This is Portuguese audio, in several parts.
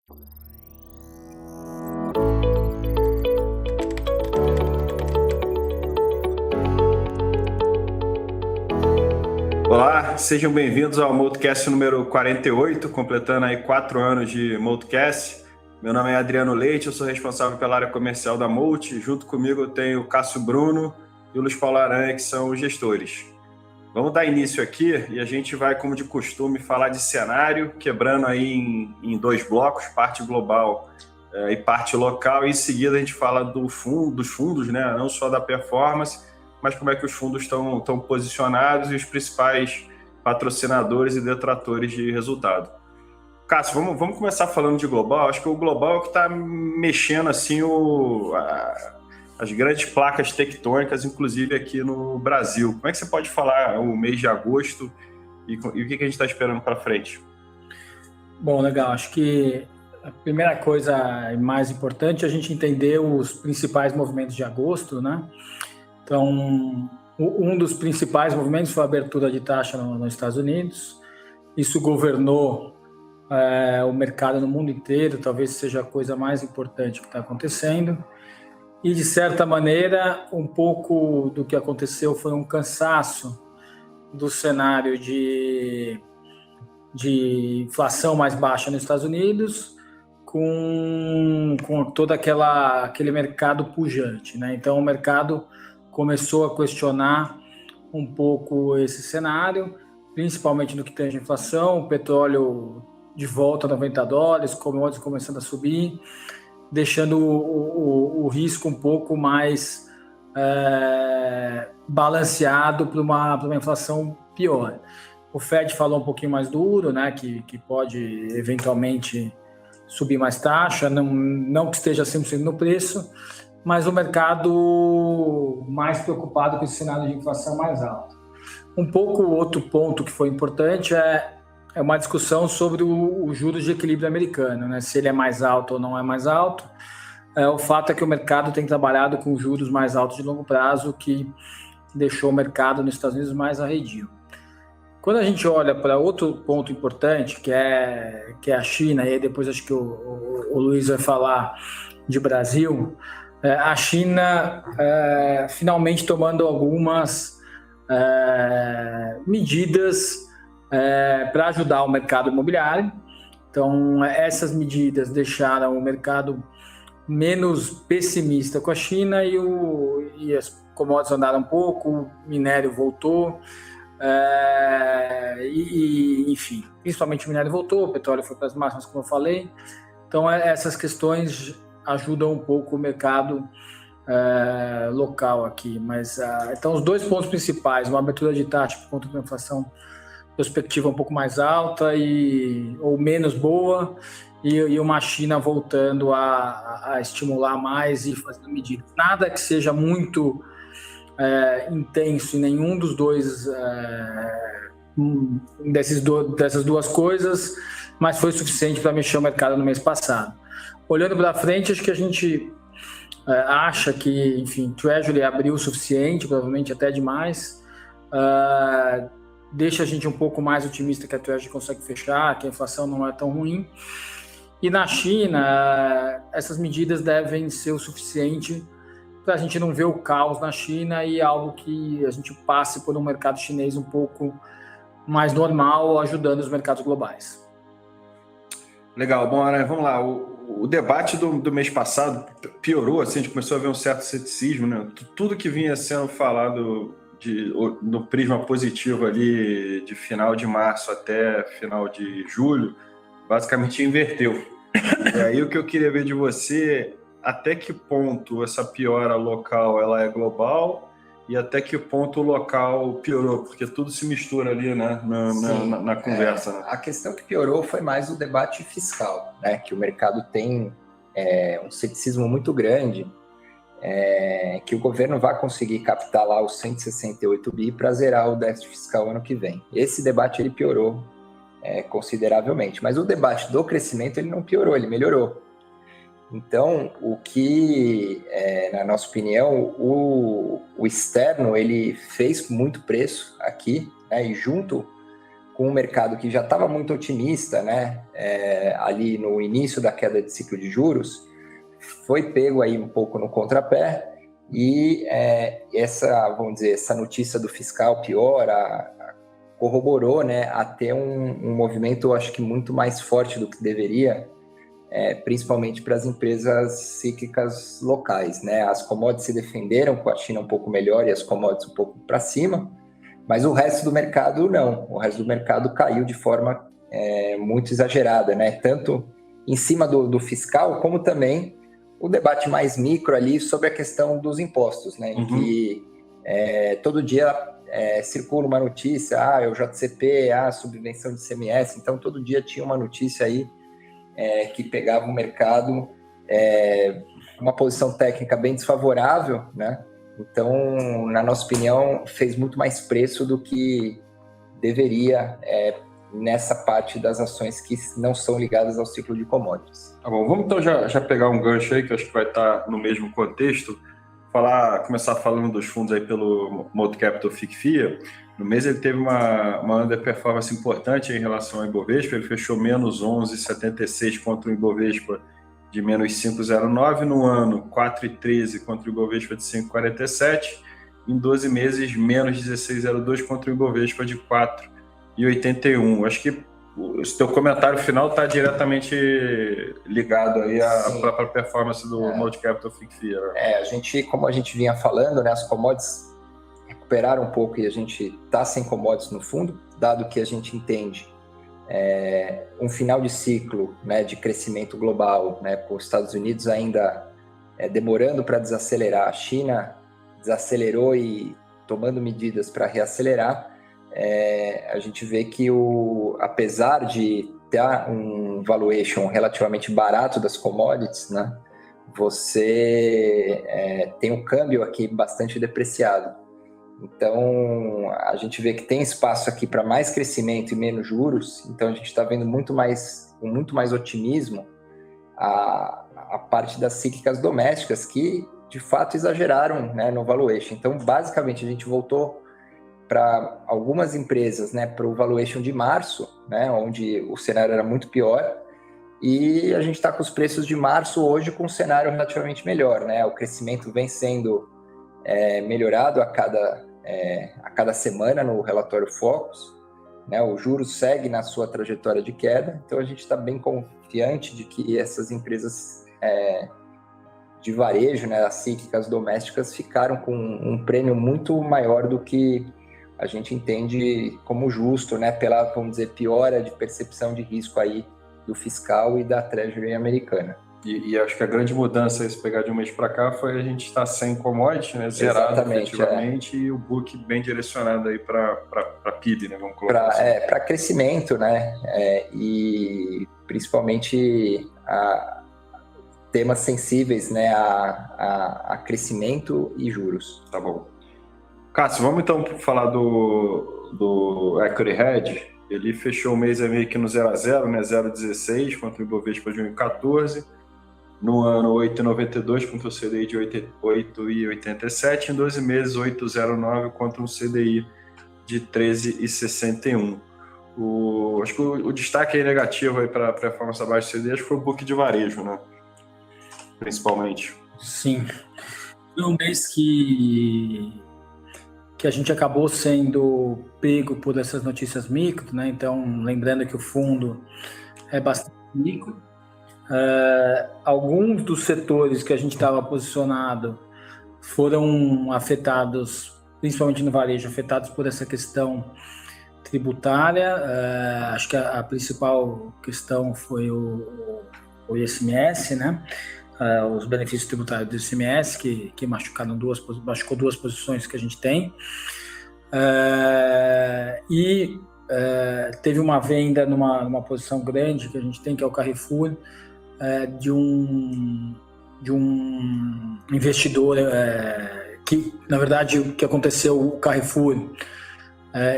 Olá, sejam bem-vindos ao Multicast número 48, completando aí 4 anos de Multicast. Meu nome é Adriano Leite, eu sou responsável pela área comercial da Multi. Junto comigo eu tenho o Cássio Bruno e o Luiz Paulo Aranha, que são os gestores. Vamos dar início aqui e a gente vai, como de costume, falar de cenário, quebrando aí em 2 blocos, parte global e parte local. E em seguida a gente fala dos fundos, né? Não só da performance, mas como é que os fundos estão posicionados e os principais patrocinadores e detratores de resultado. Cássio, vamos começar falando de global. Acho que o global é o que está mexendo assim as grandes placas tectônicas, inclusive aqui no Brasil. Como é que você pode falar o mês de agosto e o que a gente está esperando para frente? Bom, legal. Acho que a primeira coisa e mais importante é a gente entender os principais movimentos de agosto, né? Então, um dos principais movimentos foi a abertura de taxa nos Estados Unidos. Isso governou o mercado no mundo inteiro, talvez seja a coisa mais importante que está acontecendo. E, de certa maneira, um pouco do que aconteceu foi um cansaço do cenário de inflação mais baixa nos Estados Unidos, com todo aquele mercado pujante, né? Então, o mercado começou a questionar um pouco esse cenário, principalmente no que tange a inflação, o petróleo de volta a $90, commodities começando a subir, deixando o risco um pouco mais balanceado para uma inflação pior. O Fed falou um pouquinho mais duro, né, que pode eventualmente subir mais taxa, não que esteja 100% no preço, mas o mercado mais preocupado com esse cenário de inflação mais alto. Um pouco outro ponto que foi importante é uma discussão sobre o juros de equilíbrio americano, né? Se ele é mais alto ou não é mais alto. O fato é que o mercado tem trabalhado com juros mais altos de longo prazo, que deixou o mercado nos Estados Unidos mais arredio. Quando a gente olha para outro ponto importante, que é a China, e aí depois acho que o Luiz vai falar de Brasil, a China finalmente tomando algumas medidas para ajudar o mercado imobiliário. Então, essas medidas deixaram o mercado menos pessimista com a China e as commodities andaram um pouco, o minério voltou, enfim, principalmente o minério voltou, o petróleo foi para as máximas, como eu falei. Então, essas questões ajudam um pouco o mercado local aqui. Mas, então, os 2 pontos principais, uma abertura de taxa por conta da inflação perspectiva um pouco mais alta ou menos boa, e uma China voltando a estimular mais e fazendo medidas. Nada que seja muito intenso em nenhum dos dois dessas duas coisas, mas foi suficiente para mexer o mercado no mês passado. Olhando para frente, acho que a gente acha que, enfim, Treasury abriu o suficiente, provavelmente até demais, deixa a gente um pouco mais otimista que a Treasury consegue fechar, que a inflação não é tão ruim. E na China, essas medidas devem ser o suficiente para a gente não ver o caos na China e algo que a gente passe por um mercado chinês um pouco mais normal, ajudando os mercados globais. Legal, bom, Aranha, vamos lá. O debate do mês passado piorou, assim, a gente começou a ver um certo ceticismo, né? Tudo que vinha sendo falado no prisma positivo ali de final de março até final de julho, basicamente inverteu. E aí o que eu queria ver de você, até que ponto essa piora local ela é global e até que ponto o local piorou, porque tudo se mistura ali, né, na conversa. Né? A questão que piorou foi mais o debate fiscal, né, que o mercado tem um ceticismo muito grande, que o governo vai conseguir captar lá os 168 bi para zerar o déficit fiscal ano que vem. Esse debate ele piorou consideravelmente, mas o debate do crescimento ele não piorou, ele melhorou. Então, o que, na nossa opinião, o externo ele fez muito preço aqui, né, e junto com um mercado que já estava muito otimista, né, ali no início da queda de ciclo de juros, foi pego aí um pouco no contrapé, e vamos dizer, essa notícia do fiscal pior corroborou, né, a ter um movimento, acho que muito mais forte do que deveria, principalmente para as empresas cíclicas locais, né? As commodities se defenderam com a China um pouco melhor e as commodities um pouco para cima, mas o resto do mercado não. O resto do mercado caiu de forma muito exagerada, né? Tanto em cima do fiscal, como também o debate mais micro ali sobre a questão dos impostos, né? Em que todo dia circula uma notícia, o JCP, subvenção de ICMS, então todo dia tinha uma notícia aí que pegava o mercado uma posição técnica bem desfavorável, né? Então, na nossa opinião, fez muito mais preço do que deveria nessa parte das ações que não são ligadas ao ciclo de commodities. Tá bom, vamos então já pegar um gancho aí, que eu acho que vai estar no mesmo contexto, começar falando dos fundos aí pelo Mold Capital FICFIA. No mês ele teve uma underperformance importante em relação ao Ibovespa, ele fechou menos 11,76 contra o Ibovespa de menos 5,09, no ano 4,13 contra o Ibovespa de 5,47, em 12 meses menos 16,02 contra o Ibovespa de 4,81. Acho que o seu comentário final está diretamente ligado aí à própria performance do Mold Capital FICFIA. Né? Como a gente vinha falando, né, as commodities recuperaram um pouco e a gente está sem commodities no fundo, dado que a gente entende um final de ciclo, né, de crescimento global, né, com os Estados Unidos ainda demorando para desacelerar, a China desacelerou e tomando medidas para reacelerar. A gente vê que apesar de ter um valuation relativamente barato das commodities, né, você tem um câmbio aqui bastante depreciado. Então, a gente vê que tem espaço aqui para mais crescimento e menos juros, então a gente está vendo com muito mais otimismo a parte das cíclicas domésticas que, de fato, exageraram, né, no valuation. Então, basicamente, a gente voltou para algumas empresas, né, para o valuation de março, né, onde o cenário era muito pior, e a gente está com os preços de março hoje com um cenário relativamente melhor, né? O crescimento vem sendo melhorado a cada semana no relatório Focus, né? O juros segue na sua trajetória de queda, então a gente está bem confiante de que essas empresas de varejo, né, as cíclicas domésticas, ficaram com um prêmio muito maior do que a gente entende como justo, né, pela, vamos dizer, piora de percepção de risco aí do fiscal e da Treasury americana. E acho que a grande mudança, se pegar de um mês para cá, foi a gente estar sem commodity, né, zerado efetivamente, e o book bem direcionado aí para PIB, né, vamos colocar assim. Para crescimento, né, e principalmente temas sensíveis, né, a crescimento e juros. Tá bom. Cássio, vamos então falar do Equity Hedge. Ele fechou o mês meio que no 0 a 0, né, 0,16 contra o Ibovespa de 1,14, no ano 8,92 contra o CDI de 8,87, em 12 meses 8,09 contra um CDI de 13,61. Acho que o destaque aí negativo aí para a performance abaixo do CDI acho que foi o book de varejo, né? Principalmente. Sim. Foi um mês que a gente acabou sendo pego por essas notícias micro, né? Então, lembrando que o fundo é bastante micro. Alguns dos setores que a gente estava posicionado foram afetados, principalmente no varejo, afetados por essa questão tributária. Acho que a principal questão foi o ICMS, né? Os benefícios tributários do ICMS, que machucou duas posições que a gente tem. Teve uma venda numa posição grande que a gente tem, que é o Carrefour, de um investidor que, na verdade, o que aconteceu, o Carrefour,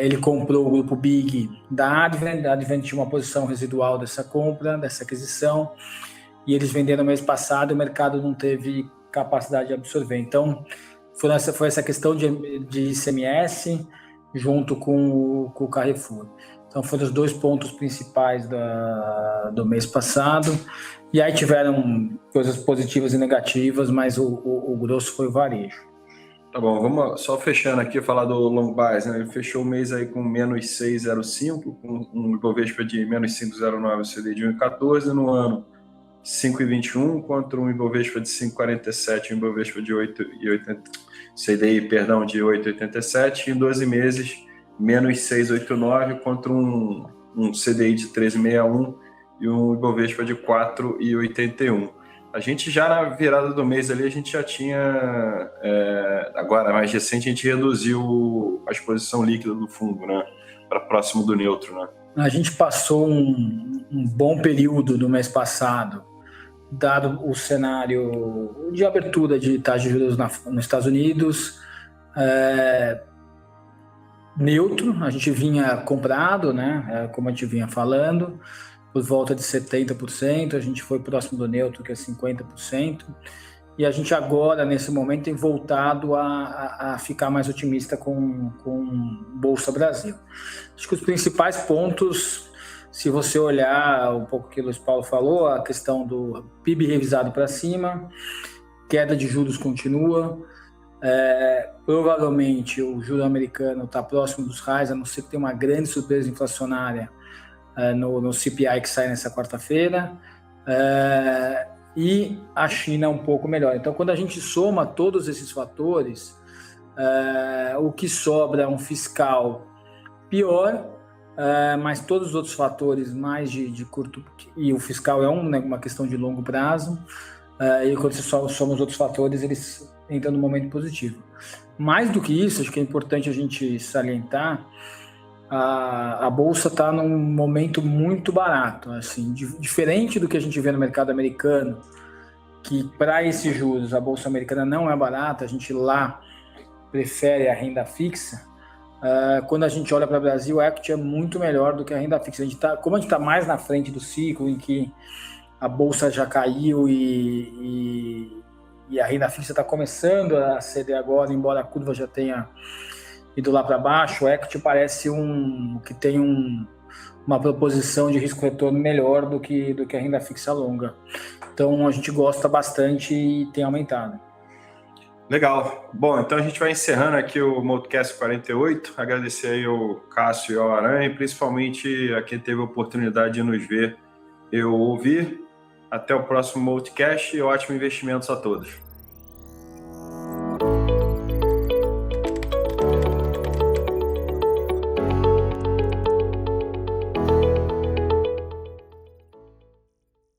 ele comprou o grupo Big da Advent. A Advent tinha uma posição residual dessa compra, dessa aquisição, e eles venderam no mês passado e o mercado não teve capacidade de absorver. Então, foi essa questão de ICMS junto com o Carrefour. Então, Então foram os 2 pontos principais do mês passado. E aí tiveram coisas positivas e negativas, mas o grosso foi o varejo. Tá bom, vamos só fechando aqui, falar do long bias, né? Ele fechou o mês aí com menos 6,05, com um Ibovespa de menos 5,09, CDI de 1,14 no ano, 5,21 contra um Ibovespa de 5,47, um Ibovespa de 8,80, CDI, perdão, de 8,87, em 12 meses, menos 6,89 contra um CDI de 13,61 e um Ibovespa de 4,81. A gente já na virada do mês ali, a gente já tinha, agora mais recente, a gente reduziu a exposição líquida do fundo, né, para próximo do neutro, né? A gente passou um bom período no mês passado, dado o cenário de abertura de taxa de juros nos Estados Unidos, neutro. A gente vinha comprado, né, como a gente vinha falando, por volta de 70%, a gente foi próximo do neutro, que é 50%, e a gente agora, nesse momento, tem voltado a ficar mais otimista com Bolsa Brasil. Acho que os principais pontos, se você olhar um pouco o que o Luiz Paulo falou, a questão do PIB revisado para cima, queda de juros continua, provavelmente o juro americano está próximo dos highs, a não ser que tenha uma grande surpresa inflacionária no CPI que sai nessa quarta-feira, e a China um pouco melhor. Então, quando a gente soma todos esses fatores, o que sobra é um fiscal pior, mas todos os outros fatores mais de curto, e o fiscal é uma questão de longo prazo, e quando você soma os outros fatores, eles entram no momento positivo. Mais do que isso, acho que é importante a gente salientar, a Bolsa está num momento muito barato, assim, diferente do que a gente vê no mercado americano, que para esses juros a Bolsa americana não é barata, a gente lá prefere a renda fixa. Quando a gente olha para o Brasil, a equity é muito melhor do que a renda fixa. Como a gente está mais na frente do ciclo, em que a Bolsa já caiu e a renda fixa está começando a ceder agora, embora a curva já tenha ido lá para baixo, o equity parece que tem uma proposição de risco-retorno melhor do que a renda fixa longa. Então, a gente gosta bastante e tem aumentado. Legal. Bom, então a gente vai encerrando aqui o Multicast 48. Agradecer aí ao Cássio e ao Aranha, e principalmente a quem teve a oportunidade de nos ver e ouvir. Até o próximo Multicast e ótimos investimentos a todos.